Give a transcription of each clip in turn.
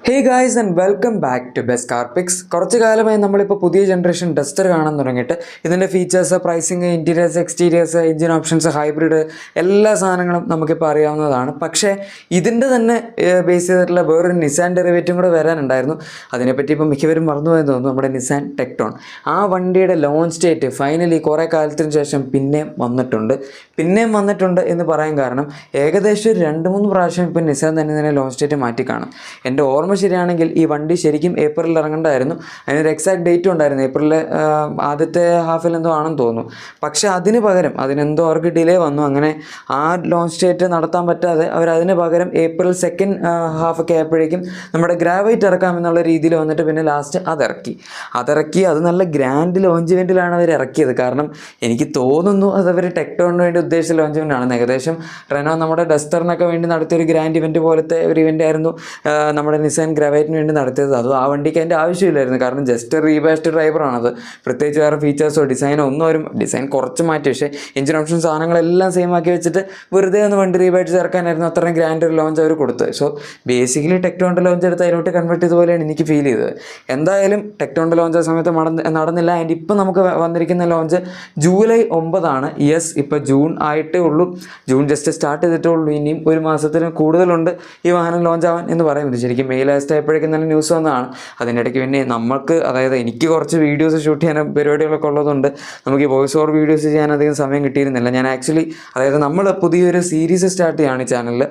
Hey guys and welcome back to best car pics. കുറച്ച് കാലമായി നമ്മളിപ്പോൾ പുതിയ ജനറേഷൻ ഡസ്റ്റർ കാണാൻ തുടങ്ങിയിട്ട് ഇതിൻ്റെ features, pricing, interiors, exteriors, engine options, hybrid എല്ലാ സാധനങ്ങളും നമുക്കിപ്പോൾ അറിയാവുന്നതാണ്. പക്ഷേ ഇതിൻ്റെ തന്നെ ബേസ് ചെയ്തിട്ടുള്ള വേറൊരു നിസാൻ ഡെറിവേറ്റും കൂടെ വരാനുണ്ടായിരുന്നു. അതിനെപ്പറ്റി ഇപ്പോൾ മിക്കവരും മറന്നുപോയെന്ന് തോന്നുന്നു. നമ്മുടെ നിസാൻ ടെക്ടോൺ, ആ വണ്ടിയുടെ ലോഞ്ച് ഡേറ്റ് ഫൈനലി കുറേ കാലത്തിന് ശേഷം പിന്നെയും വന്നിട്ടുണ്ട് എന്ന് പറയാൻ കാരണം ഏകദേശം ഒരു 2-3 പ്രാവശ്യം ഇപ്പോൾ നിസാൻ തന്നെ ലോഞ്ച് ഡേറ്റ് മാറ്റി കാണും. എൻ്റെ ഓർമ്മ ശരിയാണെങ്കിൽ ഈ വണ്ടി ശരിക്കും ഏപ്രിലിൽ ഇറങ്ങേണ്ടതായിരുന്നു. അതിനൊരു എക്സാക്ട് ഡേറ്റും ഉണ്ടായിരുന്നു, ഏപ്രിലിലെ ആദ്യത്തെ ഹാഫിൽ എന്തോ ആണെന്ന് തോന്നുന്നു. പക്ഷേ അതിന് പകരം അതിനെന്തോ അവർക്ക് ഡിലേ വന്നു. അങ്ങനെ ആ ലോഞ്ച് ഡേറ്റ് നടത്താൻ പറ്റാതെ അവരതിന് പകരം ഏപ്രിൽ സെക്കൻഡ് ഹാഫൊക്കെ ആയപ്പോഴേക്കും നമ്മുടെ ഗ്രാവൈറ്റ് ഇറക്കാമെന്നുള്ള രീതിയിൽ വന്നിട്ട് പിന്നെ ലാസ്റ്റ് അതിറക്കി. അത് നല്ല ഗ്രാൻഡ് ലോഞ്ച് ഇവൻറ്റിലാണ് അവർ ഇറക്കിയത്. കാരണം എനിക്ക് തോന്നുന്നു അതവർ ടെക്ടോണിന് വേണ്ടി ഉദ്ദേശിച്ച ലോഞ്ച് ഇവൻ്റ് ആണ്. ഏകദേശം റെനോ നമ്മുടെ ഡസ്റ്ററിനൊക്കെ വേണ്ടി നടത്തിയൊരു ഗ്രാൻഡ് ഇവൻറ്റ് പോലത്തെ ഒരു ഇവൻ്റ് ആയിരുന്നു നമ്മുടെ നിസാൻ ഗ്രാവൈറ്റിന് വേണ്ടി നടത്തിയത്. അതും ആ വണ്ടിക്ക് അതിൻ്റെ ആവശ്യമില്ലായിരുന്നു. കാരണം ജസ്റ്റ് റീബാസ്റ്റ് ഡ്രൈവറാണത്. പ്രത്യേകിച്ച് വേറെ ഫീച്ചേഴ്സോ ഡിസൈനോ ഒന്നും വരും. ഡിസൈൻ കുറച്ച് മാറ്റി, പക്ഷേ എഞ്ചിൻ ഓപ്ഷൻ സാധനങ്ങളെല്ലാം സെയിം ആക്കി വെച്ചിട്ട് വെറുതെ ഒന്ന് വണ്ടി റീബാറ്റ് ചേർക്കാനായിരുന്നു അത്രയും ഗ്രാൻഡ് ഒരു ലോഞ്ച് അവർ കൊടുത്തത്. സോ ബേസിക്കലി ടെക്ടോണിൻ്റെ ലോഞ്ച് എടുത്ത് അതിലോട്ട് കൺവേർട്ട് ചെയ്തതുപോലെയാണ് എനിക്ക് ഫീൽ ചെയ്തത്. എന്തായാലും ടെക്ടോണിൻ്റെ ലോഞ്ച് ആ സമയത്ത് നടന്നില്ല. ആൻഡ് ഇപ്പം നമുക്ക് വന്നിരിക്കുന്ന ലോഞ്ച് ജൂലൈ 9 യെസ്, ഇപ്പോൾ ജൂൺ ആയിട്ടേ ഉള്ളൂ. ജൂൺ ജസ്റ്റ് സ്റ്റാർട്ട് ചെയ്തിട്ടേ ഉള്ളൂ. ഇനിയും ഒരു മാസത്തിന് കൂടുതലുണ്ട് ഈ വാഹനം ലോഞ്ച് ആവാൻ എന്ന് പറയുന്നത്. ശരിക്കും മെയ് ലാസ്റ്റ് ആയപ്പോഴേക്കും തന്നെ ന്യൂസ് വന്നതാണ്. അതിനിടയ്ക്ക് പിന്നെ നമുക്ക്, അതായത് എനിക്ക് കുറച്ച് വീഡിയോസ് ഷൂട്ട് ചെയ്യാൻ പരിപാടികളൊക്കെ ഉള്ളതുകൊണ്ട് നമുക്ക് ഈ വോയിസ് ഓവർ വീഡിയോസ് ചെയ്യാൻ അധികം സമയം കിട്ടിയിരുന്നില്ല. ഞാൻ ആക്ച്വലി, അതായത് നമ്മൾ പുതിയൊരു സീരീസ് സ്റ്റാർട്ട് ചെയ്യുകയാണ് ഈ ചാനലിൽ.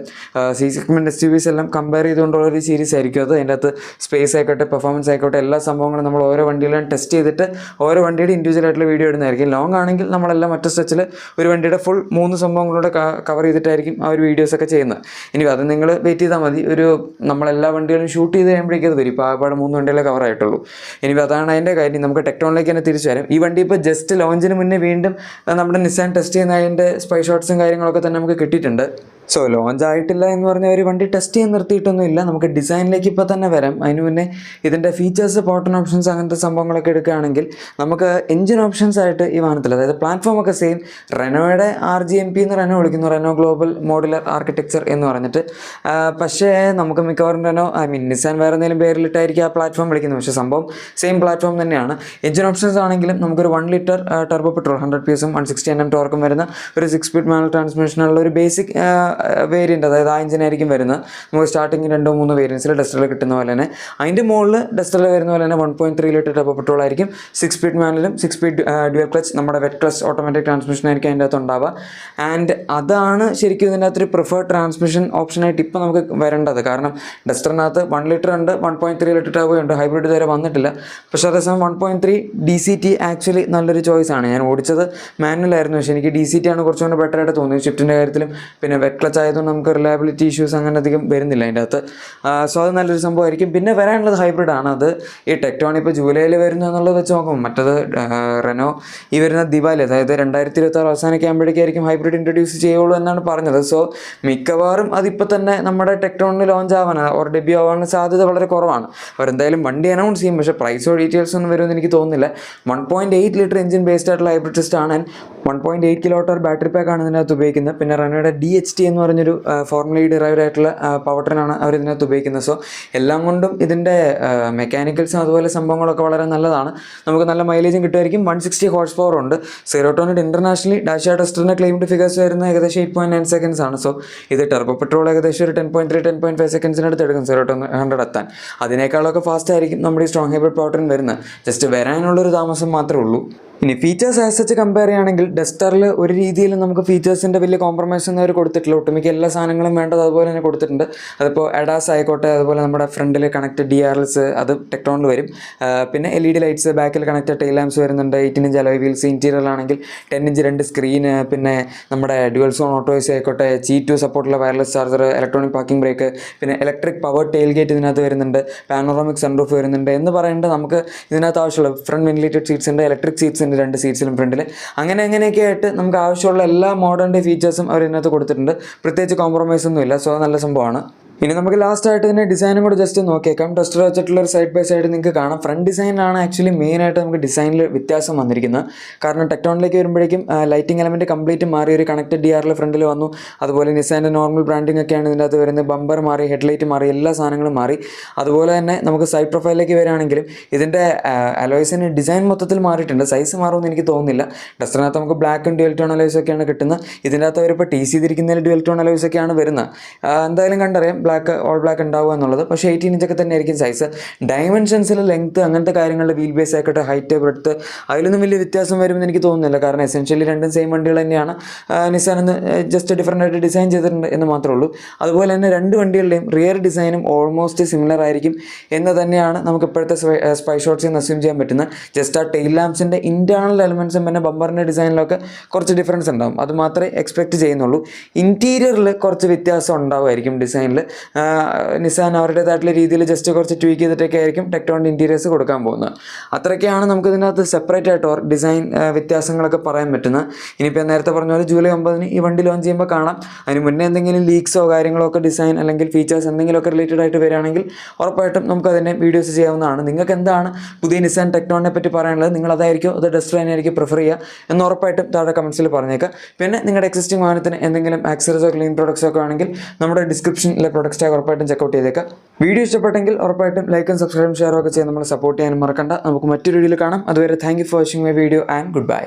സി സെഗ്മെൻറ്റ് SUVs എല്ലാം കമ്പയർ ചെയ്തുകൊണ്ടുള്ളൊരു സീരീസ് ആയിരിക്കും അത്. അതിൻ്റെ അകത്ത് സ്പേസ് ആയിക്കോട്ടെ, പെർഫോമൻസ് ആയിക്കോട്ടെ, എല്ലാ സംഭവങ്ങളും നമ്മൾ ഓരോ വണ്ടിയിലും ടെസ്റ്റ് ചെയ്തിട്ട് ഓരോ വണ്ടിയുടെ ഇൻഡിവിജ്വൽ ആയിട്ടുള്ള വീഡിയോ ഇടുന്നതായിരിക്കും. ലോങ് ആണെങ്കിൽ നമ്മളെല്ലാം മറ്റു സ്ട്രെച്ചിൽ ഒരു വണ്ടിയുടെ ഫുൾ 3 സംഭവങ്ങളുടെ കവർ ചെയ്തിട്ടായിരിക്കും ആ ഒരു വീഡിയോസൊക്കെ ചെയ്യുന്നത്. ഇനി അത് നിങ്ങൾ വെയിറ്റ് ചെയ്താൽ മതി. നമ്മളെല്ലാ വണ്ടികളും ഷൂട്ട് ചെയ്ത് കഴിയുമ്പോഴേക്കും അത് വരും. ഇപ്പോൾ ആകപ്പാടെ 3 വണ്ടികളെ കവർ ആയിട്ടുള്ളൂ. ഇനി അതാണ് അതിൻ്റെ കാര്യം. നമുക്ക് ടെക്ടോണിലേക്ക് തന്നെ തിരിച്ചു വരാം. ഈ വണ്ടി ഇപ്പോൾ ജസ്റ്റ് ലോഞ്ചിന് മുന്നേ വീണ്ടും നമ്മുടെ നിസാൻ ടെസ്റ്റ് ചെയ്യുന്ന അതിൻ്റെ സ്പൈ ഷോട്ട്സും കാര്യങ്ങളൊക്കെ തന്നെ നമുക്ക് കിട്ടിയിട്ടുണ്ട്. സോ ലോഞ്ച് ആയിട്ടില്ല എന്ന് പറഞ്ഞാൽ ഒരു വണ്ടി ടെസ്റ്റ് ചെയ്യാൻ നിർത്തിയിട്ടൊന്നുമില്ല. നമുക്ക് ഡിസൈനിലേക്ക് ഇപ്പോൾ തന്നെ വരാം. അതിന് മുന്നേ ഇതിൻ്റെ ഫീച്ചേഴ്സ്, പോർട്ടൺ ഓപ്ഷൻസ്, അങ്ങനത്തെ സംഭവങ്ങളൊക്കെ എടുക്കുകയാണെങ്കിൽ നമുക്ക് എഞ്ചിൻ ഓപ്ഷൻസ് ആയിട്ട് ഈ വാഹനത്തിൽ, അതായത് പ്ലാറ്റ്ഫോം ഒക്കെ സെയിം റെനോയുടെ RGMP എന്ന് റെനോ വിളിക്കുന്നു, റെനോ ഗ്ലോബൽ മോഡുലർ ആർക്കിടെക്ചർ എന്ന് പറഞ്ഞിട്ട്. പക്ഷേ നമുക്ക് മിക്കവാറും നിസാൻ വേറെ എന്തെങ്കിലും പേരിലിട്ടായിരിക്കും ആ പ്ലാറ്റ്ഫോം വിളിക്കുന്നത്. പക്ഷേ സംഭവം സെയിം പ്ലാറ്റ്ഫോം തന്നെയാണ്. എഞ്ചിൻ ഓപ്ഷൻസ് ആണെങ്കിലും നമുക്കൊരു 1 litre turbo petrol 100 PS 160 Nm ടോർക്കും വരുന്ന ഒരു 6 സ്പീഡ് മാനുവൽ ട്രാൻസ്മിഷനുള്ള ഒരു ബേസിക് വേരിയൻറ്റ്, അതായത് ആ എഞ്ചിനായിരിക്കും വരുന്നത്. നമുക്ക് സ്റ്റാർട്ടിങ് 2-3 വേരിയൻസിൽ ഡസ്റ്ററിൽ കിട്ടുന്ന പോലെ തന്നെ അതിൻ്റെ മുകളിൽ ഡസ്റ്ററിൽ വരുന്ന പോലെ തന്നെ 1.3 ലിറ്റർ ടർബോ പെട്രോൾ ആയിരിക്കും. 6 സ്പീഡ് മാനുവലും 6 സ്പീഡ് ഡ്യുവൽ ക്ലച്ച്, നമ്മുടെ വെറ്റ് ക്ലച്ച് ഓട്ടോമാറ്റിക് ട്രാൻസ്മിഷൻ ആയിരിക്കും അതിൻ്റെ അകത്ത് ഉണ്ടാവുക. ആൻഡ് അതാണ് ശരിക്കും ഇതിൻ്റെ അകത്തൊരു പ്രിഫേർഡ് ട്രാൻസ്മിഷൻ ഓപ്ഷനായിട്ട് ഇപ്പോൾ നമുക്ക് വരേണ്ടത്. കാരണം ഡസ്റ്ററിനകത്ത് 1 ലിറ്റർ ഉണ്ട്, 1.3 ലിറ്റർ ടർബോ ഉണ്ട്, ഹൈബ്രിഡ് ഇതുവരെ വന്നിട്ടില്ല. പക്ഷേ അതേസമയം 1.3 DCT ആക്ച്വലി നല്ലൊരു ചോയ്സാണ്. ഞാൻ ഓടിച്ചത് മാനുവലായിരുന്നു, പക്ഷേ എനിക്ക് DCT ആണ് കുറച്ചുകൂടി ബെറ്റർ ആയിട്ട് തോന്നി. ഷിഫ്റ്റിൻ്റെ കാര്യത്തിലും പിന്നെ വെറ്റ് ക്ലച്ച് ആയതുകൊണ്ട് നമുക്ക് റിലയബിലിറ്റി ഇഷ്യൂസ് അങ്ങനെ അധികം വരുന്നില്ല അതിൻ്റെ അകത്ത്. സോ അത് നല്ലൊരു സംഭവമായിരിക്കും. പിന്നെ വരാനുള്ളത് ഹൈബ്രിഡാണ്. അത് ഈ ടെക്ടോൺ ഇപ്പോൾ ജൂലൈയിൽ വരുന്നു എന്നുള്ളത് വെച്ച് നോക്കും. മറ്റത് റെനോ ഈ വരുന്ന ദിവാലി, അതായത് 2026 അവസാനമൊക്കെ ആകുമ്പോഴേക്കായിരിക്കും ഹൈബ്രിഡ് ഇൻട്രൊഡ്യൂസ് ചെയ്യുള്ളൂ എന്നാണ് പറഞ്ഞത്. സോ മിക്കവാറും അതിപ്പോൾ തന്നെ നമ്മുടെ ടെക്ടോണിന് ലോഞ്ച് ആവാൻ ഓർ ഡെബ്യൂ ആവാനുള്ള സാധ്യത വളരെ കുറവാണ്. അവരെന്തായാലും വണ്ടി അനൗൺസ് ചെയ്യും, പക്ഷേ പ്രൈസോ ഡീറ്റെയിൽസ് ഒന്നും വരുമെന്ന് എനിക്ക് തോന്നുന്നില്ല. 1.8 ലിറ്റർ എഞ്ചിൻ ബേസ്ഡ് ആയിട്ടുള്ള ഹൈബ്രിഡ് സിസ്റ്റം ആണ്. 1.8 kWh ബാറ്ററി പാക്കാണ് ഇതിനകത്ത് ഉപയോഗിക്കുന്നത്. പിന്നെ റെനോയുടെ DHT എന്ന് പറഞ്ഞൊരു ഫോർമുലി ഡിറൈവ്ഡ് ആയിട്ടുള്ള പവർ ട്രെയിനാണ് അവർ ഇതിനകത്ത് ഉപയോഗിക്കുന്നത്. സോ എല്ലാം കൊണ്ടും ഇതിൻ്റെ മെക്കാനിക്കൽസും അതുപോലെ സംഭവങ്ങളൊക്കെ വളരെ നല്ലതാണ്. നമുക്ക് നല്ല മൈലേജും കിട്ടുമായിരിക്കും. 160 ഹോഴ്സ് പവർ ഉണ്ട്. 0 to 100 ഇൻ്റർനാഷണലി ഡാഷ്യ ടെസ്റ്ററിൻ്റെ ക്ലെയിംഡ് ഫിഗേഴ്സ് വരുന്ന ഏകദേശം 8.9 സെക്കൻഡ്സ് ആണ്. സോ ഇത് ടർബോ പെട്രോൾ ഏകദേശം ഒരു 10.3-10.5 സെക്കൻഡ്സിനടുത്ത് എടുക്കും 0 to 100 എത്താൻ. അതിനേക്കാളൊക്കെ ഫാസ്റ്റ് ആയിരിക്കും നമ്മുടെ ഈ സ്ട്രോങ് ഹൈബ്രിഡ് പവർ ട്രെയിൻ വരുന്നത്. ജസ്റ്റ് വരാനുള്ളൊരു താമസം മാത്രമേ ഉള്ളൂ. ഇനി ഫീച്ചേഴ്സ് ആസ് സച്ച് കമ്പയർ ചെയ്യുകയാണെങ്കിൽ ഡസ്റ്ററിൽ ഒരു രീതിയിലും നമുക്ക് ഫീച്ചേഴ്സിൻ്റെ വലിയ കോംപ്രമൈസ് ഒന്നും അവർ കൊടുത്തിട്ടില്ല. ഒട്ടുമിക്ക എല്ലാ സാധനങ്ങളും വേണ്ടത് അതുപോലെ തന്നെ കൊടുത്തിട്ടുണ്ട്. അതിപ്പോൾ ADAS ആയിക്കോട്ടെ, അതുപോലെ നമ്മുടെ ഫ്രണ്ടിൽ കണക്റ്റഡ് DRLs അത് ടെക്ടോണിൽ വരും. പിന്നെ LED ലൈറ്റ്സ്, ബാക്കിൽ കണക്റ്റഡ് ടെയിൽ ലാംപ്സ് വരുന്നുണ്ട്. 8-inch alloy wheels, ഇൻറ്റീരിയറിലാണെങ്കിൽ 10-inch 2 screen, പിന്നെ നമ്മുടെ ഡ്യുവൽ സോൺ ഓട്ടോസ് ആയിക്കോട്ടെ, Qi2 സപ്പോർട്ടുള്ള wireless charger, electronic parking brake, പിന്നെ ഇലക്ട്രിക് പവർ ടെയിൽ ഗേറ്റ് ഇതിനകത്ത് വരുന്നുണ്ട്, പാനോറാമിക് സൺറൂഫ് വരുന്നുണ്ട്. എന്ന് പറയേണ്ടത് നമുക്ക് ഇതിനകത്ത് ആവശ്യമുള്ള ഫ്രണ്ട് വെന്റിലേറ്റഡ് സീറ്റ്സ് ഉണ്ട്, ഇലക്ട്രിക് സീറ്റ്സ് ഉണ്ട് 2 സീറ്റ്സിലും ഫ്രണ്ടിൽ. അങ്ങനെയൊക്കെ ആയിട്ട് നമുക്ക് ആവശ്യമുള്ള എല്ലാ മോഡേൺ ഫീച്ചേഴ്സും അവർ ഇതിനകത്ത് കൊടുത്തിട്ടുണ്ട്. പ്രത്യേകിച്ച് കോംപ്രമൈസ് ഒന്നുമില്ല. സോ നല്ല സംഭവമാണ്. ഇനി നമുക്ക് ലാസ്റ്റ് ആയിട്ട് ഇതിൻ്റെ ഡിസൈനും കൂടെ ജസ്റ്റ് നോക്കിയേക്കാം. ഡസ്റ്റർ വെച്ചിട്ടുള്ള ഒരു സൈഡ് ബൈ സൈഡ് നിങ്ങൾക്ക് കാണാം. ഫ്രണ്ട് ഡിസൈനാണ് ആക്ച്വലി മെയിനായിട്ട് നമുക്ക് ഡിസൈനിൽ വ്യത്യാസം വന്നിരിക്കുന്നത്. കാരണം ടെക്ടോണിലേക്ക് വരുമ്പോഴേക്കും ലൈറ്റിംഗ് എലമെൻറ്റ് കംപ്ലീറ്റ് മാറി ഒരു കണക്റ്റഡ് DRL ഫ്രണ്ടിൽ വന്നു. അതുപോലെ നിസാൻ്റെ നോർമൽ ബ്രാൻഡിംഗ് ഒക്കെയാണ് ഇതിൻ്റെ അകത്ത് വരുന്നത്. ബമ്പർ മാറി, ഹെഡ്ലൈറ്റ് മാറി, എല്ലാ സാധനങ്ങളും മാറി. അതുപോലെ തന്നെ നമുക്ക് സൈഡ് പ്രൊഫൈലിലേക്ക് വരികയാണെങ്കിലും ഇതിൻ്റെ അലോയ്സിന് ഡിസൈൻ മൊത്തത്തിൽ മാറിയിട്ടുണ്ട്. സൈസ് മാറുമെന്ന് എനിക്ക് തോന്നുന്നില്ല. ഡസ്റ്ററിനകത്ത് നമുക്ക് ബ്ലാക്കും ഡ്യുവൽ ടോൺ അലോയ്സ് ഒക്കെയാണ് കിട്ടുന്നത്. ഇതിൻ്റെ അകത്ത് അവരിപ്പോൾ TC തിരിക്കുന്നതിൽ ഡ്യുവൽ ടോൺ അലോയ്സ് ഒക്കെയാണ് വരുന്നത്. എന്തായാലും കണ്ടറിയാം ബ്ലാക്ക് ഓൾ ബ്ലാക്ക് ഉണ്ടാവുക എന്നുള്ളത്. പക്ഷേ 18 ഇഞ്ചൊക്കെ തന്നെ ആയിരിക്കും സൈസ്. ഡയമെൻഷൻസിൽ ലെങ്ത്ത് അങ്ങനത്തെ കാര്യങ്ങളിൽ വീൽ ബേസ് ആയിക്കോട്ടെ, ഹൈറ്റ്, ബ്രെഡ്ത്ത് അതിലൊന്നും വലിയ വ്യത്യാസം വരുമെന്ന് എനിക്ക് തോന്നുന്നില്ല. കാരണം എസെൻഷ്യലി രണ്ടും സെയിം വണ്ടികൾ തന്നെയാണ്. നിസാൻ എന്ന് ജസ്റ്റ് ഡിഫറൻ്റ് ആയിട്ട് ഡിസൈൻ ചെയ്തിട്ടുണ്ട് എന്ന് മാത്രമേ ഉള്ളൂ. അതുപോലെ തന്നെ രണ്ട് വണ്ടികളുടെയും റിയർ ഡിസൈനും ഓൾമോസ്റ്റ് സിമിലർ ആയിരിക്കും എന്ന് തന്നെയാണ് നമുക്ക് ഇപ്പോഴത്തെ സ്പൈ ഷോട്ട്സിൽ നിന്ന് അസ്യൂം ചെയ്യാൻ പറ്റുന്നത്. ജസ്റ്റ് ആ ടെയിൽ ലാംപ്സിൻ്റെ ഇൻറ്റേർണൽ എലമെൻറ്റ്സും പിന്നെ ബമ്പറിൻ്റെ ഡിസൈനിലൊക്കെ കുറച്ച് ഡിഫറൻസ് ഉണ്ടാവും. അത് മാത്രമേ എക്സ്പെക്റ്റ് ചെയ്യുന്നുള്ളൂ. ഇൻറ്റീരിയറിൽ കുറച്ച് വ്യത്യാസം ഉണ്ടാവുമായിരിക്കും ഡിസൈനിൽ. നിസാൻ അവരുടേതായിട്ടുള്ള രീതിയിൽ ജസ്റ്റ് കുറച്ച് ട്വീക്ക് ചെയ്തിട്ടൊക്കെ ആയിരിക്കും ടെക്ടോണിൻ്റെ ഇൻറ്റീരിയേഴ്സ് കൊടുക്കാൻ പോകുന്നത്. അത്രയ്ക്കാണ് നമുക്ക് ഇതിനകത്ത് സെപ്പറേറ്റ് ആയിട്ട് ഡിസൈൻ വ്യത്യാസങ്ങളൊക്കെ പറയാൻ പറ്റുന്നത്. ഇനിയിപ്പോൾ നേരത്തെ പറഞ്ഞ പോലെ ജൂലൈ 9 ഈ വണ്ടി ലോഞ്ച് ചെയ്യുമ്പോൾ കാണാം. അതിന് മുന്നേ എന്തെങ്കിലും ലീക്സോ കാര്യങ്ങളോ ഒക്കെ ഡിസൈൻ അല്ലെങ്കിൽ ഫീച്ചേഴ്സ് എന്തെങ്കിലുമൊക്കെ റിലേറ്റഡ് ആയിട്ട് വരികയാണെങ്കിൽ ഉറപ്പായിട്ടും നമുക്ക് അതിനെ വീഡിയോസ് ചെയ്യാവുന്നതാണ്. നിങ്ങൾക്ക് എന്താണ് പുതിയ നിസാൻ ടെക്ടോണിനെ പറ്റി പറയാനുള്ളത്? നിങ്ങൾ അതായിരിക്കും അത് ഡസ്റ്റർ തന്നെയായിരിക്കും പ്രിഫർ ചെയ്യുക എന്ന് ഉറപ്പായിട്ടും താഴെ കമൻസിൽ പറഞ്ഞേക്കാം. പിന്നെ നിങ്ങളുടെ എക്സിസ്റ്റിംഗ് വാഹനത്തിന് എന്തെങ്കിലും ആക്സറീസോ ക്ലീൻ പ്രൊഡക്ട്സോ ഒക്കെ ആണെങ്കിൽ നമ്മുടെ ഡിസ്ക്രിപ്ഷനിലെ പ്രൊഡക്ട്സ് ടാഗ് ഉറപ്പായിട്ടും ചെക്കൗട്ട് ചെയ്തേക്കാം. വീഡിയോ ഇഷ്ടപ്പെട്ടെങ്കിൽ ഉറപ്പായിട്ടും ലൈക്കും സബ്സ്ക്രൈബും ഷെയറും ഒക്കെ ചെയ്ത് നമ്മൾ സപ്പോർട്ട് ചെയ്യാനും മറക്കണ്ട. നമുക്ക് മറ്റൊരു വീഡിയോയിൽ കാണാം. അതുവരെ thank you for watching my video and good bye.